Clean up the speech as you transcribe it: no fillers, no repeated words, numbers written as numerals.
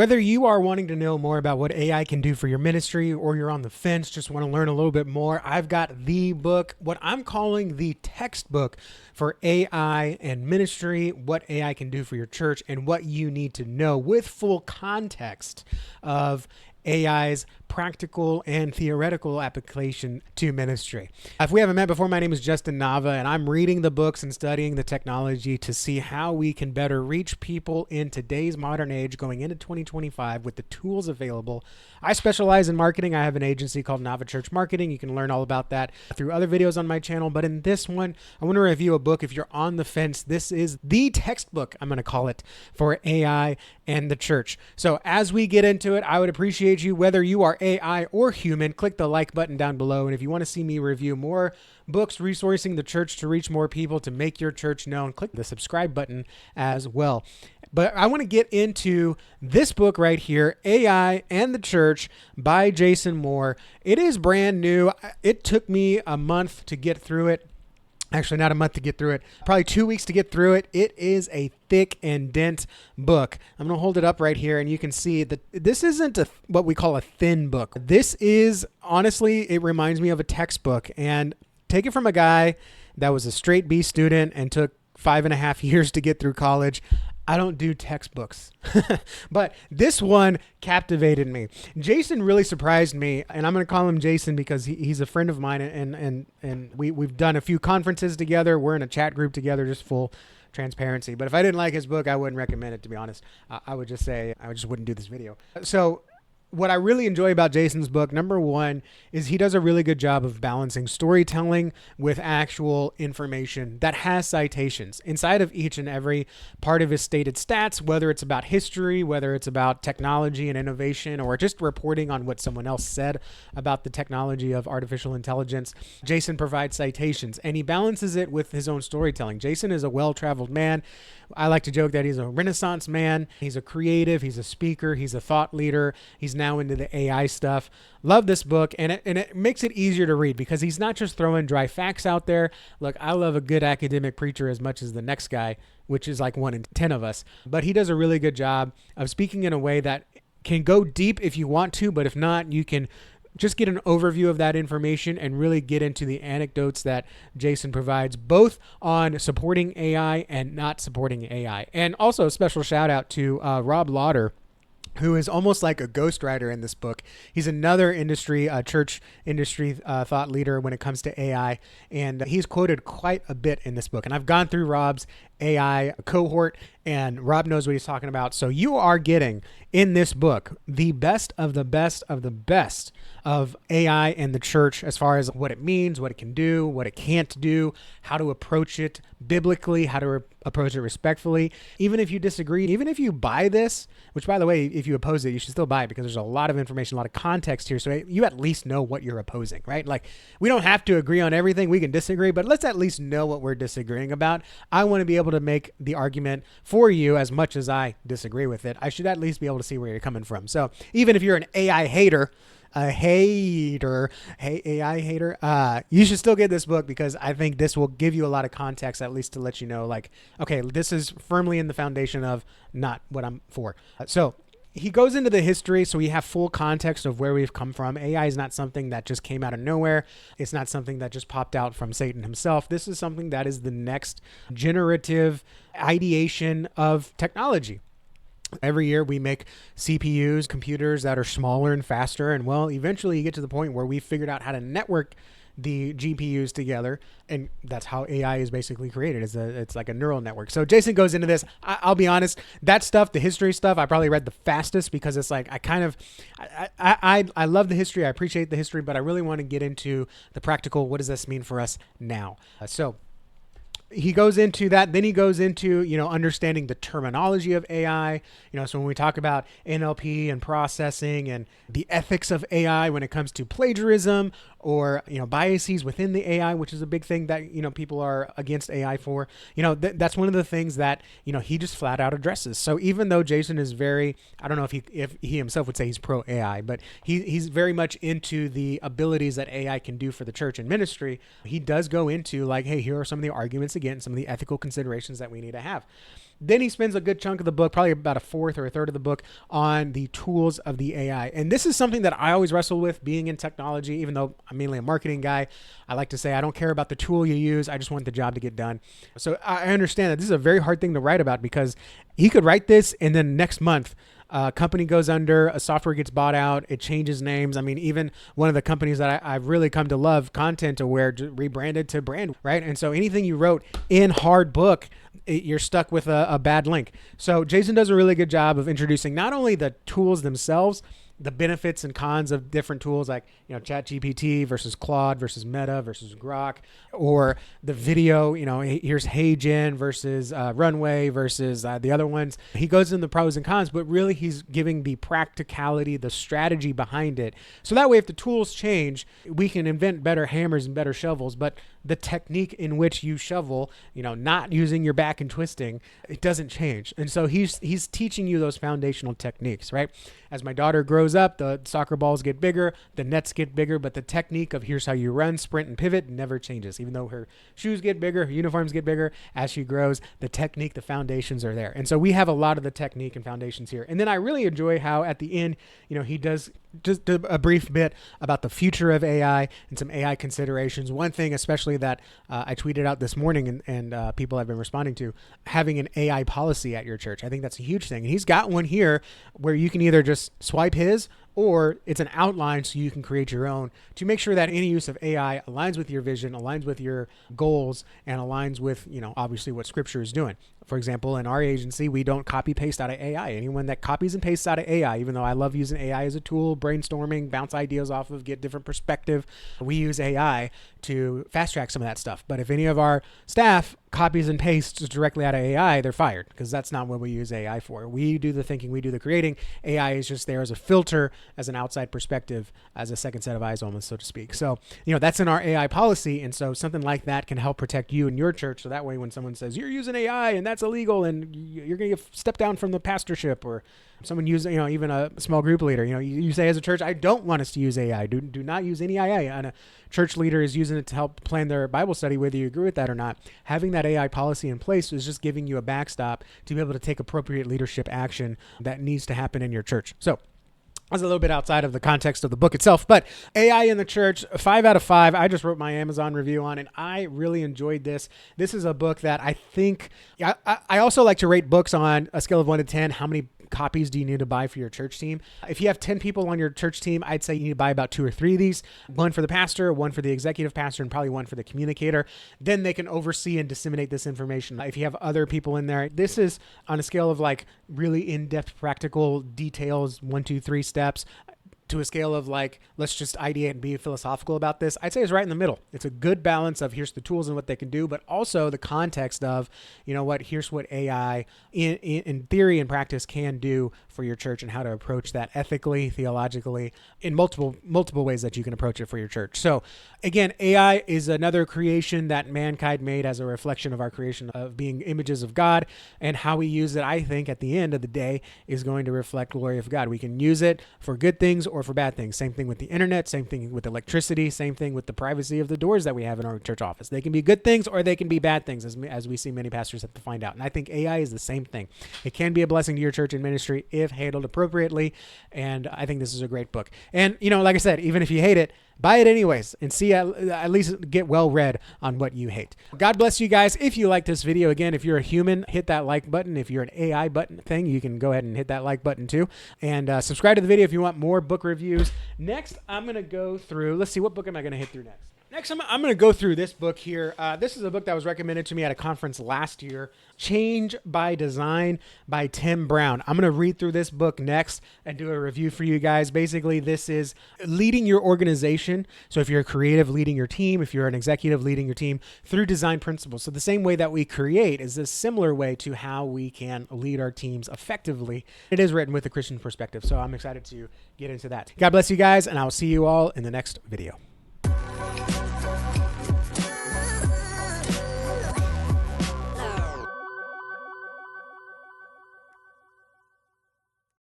Whether you are wanting to know more about what AI can do for your ministry or you're on the fence, just want to learn a little bit more, I've got the book, what I'm calling the textbook for AI and ministry, what AI can do for your church, and what you need to know with full context of AI's practical and theoretical application to ministry. If we haven't met before, my name is Justin Nava, and I'm reading the books and studying the technology to see how we can better reach people in today's modern age going into 2025 with the tools available. I specialize in marketing. I have an agency called Nava Church Marketing. You can learn all about that through other videos on my channel. But in this one, I want to review a book. If you're on the fence, this is the textbook, I'm going to call it, for AI and the church. So as we get into it, I would appreciate you, whether you are AI or human, click the like button down below. And if you want to see me review more books resourcing the church to reach more people, to make your church known, click the subscribe button as well. But I want to get into this book right here, AI and the Church by Jason Moore. It is brand new. It took me a month to get through it. Actually, not a month to get through it, probably 2 weeks to get through it. It is a thick and dense book. I'm going to hold it up right here, and you can see that this isn't what we call a thin book. This is, honestly, it reminds me of a textbook. And take it from a guy that was a straight B student and took 5.5 years to get through college. I don't do textbooks, but this one captivated me. Jason really surprised me, and I'm going to call him Jason because he's a friend of mine, and we've done a few conferences together. We're in a chat group together, just full transparency. But if I didn't like his book, I wouldn't recommend it, to be honest. I would just say I just wouldn't do this video. So what I really enjoy about Jason's book, number one, is he does a really good job of balancing storytelling with actual information that has citations inside of each and every part of his stated stats, whether it's about history, whether it's about technology and innovation, or just reporting on what someone else said about the technology of artificial intelligence. Jason provides citations, and he balances it with his own storytelling. Jason is a well-traveled man. I like to joke that he's a Renaissance man. He's a creative. He's a speaker. He's a thought leader. He's now into the AI stuff. Love this book, and it makes it easier to read because he's not just throwing dry facts out there. Look, I love a good academic preacher as much as the next guy, which is like 1 in 10 of us. But he does a really good job of speaking in a way that can go deep if you want to, but if not, you can just get an overview of that information and really get into the anecdotes that Jason provides, both on supporting AI and not supporting AI. And also a special shout out to Rob Lauder, who is almost like a ghostwriter in this book. He's another church industry thought leader when it comes to AI, and he's quoted quite a bit in this book. And I've gone through Rob's AI cohort, and Rob knows what he's talking about. So you are getting in this book the best of the best of the best of AI and the church, as far as what it means, what it can do, what it can't do, how to approach it biblically, how to approach it respectfully. Even if you disagree, even if you buy this, which, by the way, if you oppose it, you should still buy it because there's a lot of information, a lot of context here. So you at least know what you're opposing, right? Like, we don't have to agree on everything. We can disagree, but let's at least know what we're disagreeing about. I want to be able to make the argument for you as much as I disagree with it. I should at least be able to see where you're coming from. So even if you're an AI hater, hey, AI hater, you should still get this book because I think this will give you a lot of context, at least to let you know, like, okay, this is firmly in the foundation of not what I'm for. So he goes into the history, so we have full context of where we've come from. AI is not something that just came out of nowhere. It's not something that just popped out from Satan himself. This is something that is the next generative ideation of technology. Every year we make CPUs, computers that are smaller and faster. And well, eventually you get to the point where we've figured out how to network the GPUs together. And that's how AI is basically created. It's like a neural network. So Jason goes into this. I'll be honest, that stuff, the history stuff, I probably read the fastest because it's like, I love the history. I appreciate the history, but I really want to get into the practical. What does this mean for us now? So he goes into that. Then he goes into, understanding the terminology of AI. So when we talk about NLP and processing and the ethics of AI when it comes to plagiarism or, biases within the AI, which is a big thing that, people are against AI for, that's one of the things that, he just flat out addresses. So even though Jason is very, I don't know if he himself would say he's pro AI, but he's very much into the abilities that AI can do for the church and ministry. He does go into like, hey, here are some of the arguments against some of the ethical considerations that we need to have. Then he spends a good chunk of the book, probably about a fourth or a third of the book, on the tools of the AI. And this is something that I always wrestle with being in technology, even though I'm mainly a marketing guy. I like to say I don't care about the tool you use. I just want the job to get done. So I understand that this is a very hard thing to write about, because he could write this and then next month, a company goes under, a software gets bought out, it changes names. I mean, even one of the companies that I've really come to love, Content Aware, rebranded to Brand, right? And so anything you wrote in hard book, you're stuck with a bad link. So Jason does a really good job of introducing not only the tools themselves, the benefits and cons of different tools, like, you know, ChatGPT versus Claude versus Meta versus Grok, or the video, you know, here's HeyGen versus Runway versus the other ones. He goes in the pros and cons, but really he's giving the practicality, the strategy behind it. So that way, if the tools change, we can invent better hammers and better shovels, but the technique in which you shovel, you know, not using your back and twisting, it doesn't change. And so he's teaching you those foundational techniques, right? As my daughter grows up, the soccer balls get bigger, the nets get bigger, but the technique of here's how you run, sprint, and pivot never changes. Even though her shoes get bigger, her uniforms get bigger, as she grows, the technique, the foundations are there. And so we have a lot of the technique and foundations here. And then I really enjoy how at the end, you know, he does just a brief bit about the future of AI and some AI considerations. One thing especially that I tweeted out this morning and people have been responding to, having an AI policy at your church. I think that's a huge thing. And he's got one here where you can either just swipe his, or it's an outline so you can create your own, to make sure that any use of AI aligns with your vision, aligns with your goals, and aligns with, you know, obviously what Scripture is doing. For example, in our agency, we don't copy paste out of AI. Anyone that copies and pastes out of AI, even though I love using AI as a tool, brainstorming, bounce ideas off of, get different perspective, we use AI to fast track some of that stuff. But if any of our staff copies and pastes directly out of AI, they're fired, because that's not what we use AI for. We do the thinking, we do the creating. AI is just there as a filter, as an outside perspective, as a second set of eyes almost, so to speak. So, you know, that's in our AI policy. And so something like that can help protect you and your church. So that way, when someone says you're using AI and that's illegal and you're going to get stepped down from the pastorship, or someone using, you know, even a small group leader, you know, you say as a church, I don't want us to use AI. Do not use any AI. And a church leader is using it to help plan their Bible study, whether you agree with that or not. Having that AI policy in place is just giving you a backstop to be able to take appropriate leadership action that needs to happen in your church. So that's a little bit outside of the context of the book itself, but AI in the church, 5 out of 5. I just wrote my Amazon review on it. I really enjoyed this. This is a book that I think, I also like to rate books on a scale of 1 to 10. How many copies do you need to buy for your church team? If you have 10 people on your church team, I'd say you need to buy about 2 or 3 of these. One for the pastor, one for the executive pastor, and probably one for the communicator. Then they can oversee and disseminate this information. If you have other people in there, this is on a scale of like really in-depth practical details, 1, 2, 3 steps, to a scale of like, let's just ideate and be philosophical about this. I'd say it's right in the middle. It's a good balance of here's the tools and what they can do, but also the context of, you know what, here's what AI in theory and practice can do for your church, and how to approach that ethically, theologically, in multiple ways that you can approach it for your church. So again, AI is another creation that mankind made as a reflection of our creation of being images of God, and how we use it, I think, at the end of the day, is going to reflect glory of God. We can use it for good things or for bad things. Same thing with the internet, same thing with electricity, same thing with the privacy of the doors that we have in our church office. They can be good things or they can be bad things, as we see many pastors have to find out. And I think AI is the same thing. It can be a blessing to your church and ministry if handled appropriately. And I think this is a great book. And, you know, like I said, even if you hate it, buy it anyways and see at least get well read on what you hate. God bless you guys. If you like this video, again, if you're a human, hit that like button. If you're an AI button thing, you can go ahead and hit that like button too. And subscribe to the video if you want more book reviews. Next, I'm going to go through, let's see, what book am I going to hit through next? Next, I'm going to go through this book here. This is a book that was recommended to me at a conference last year, Change by Design by Tim Brown. I'm going to read through this book next and do a review for you guys. Basically, this is leading your organization. So if you're a creative, leading your team, if you're an executive, leading your team through design principles. So the same way that we create is a similar way to how we can lead our teams effectively. It is written with a Christian perspective, so I'm excited to get into that. God bless you guys, and I'll see you all in the next video.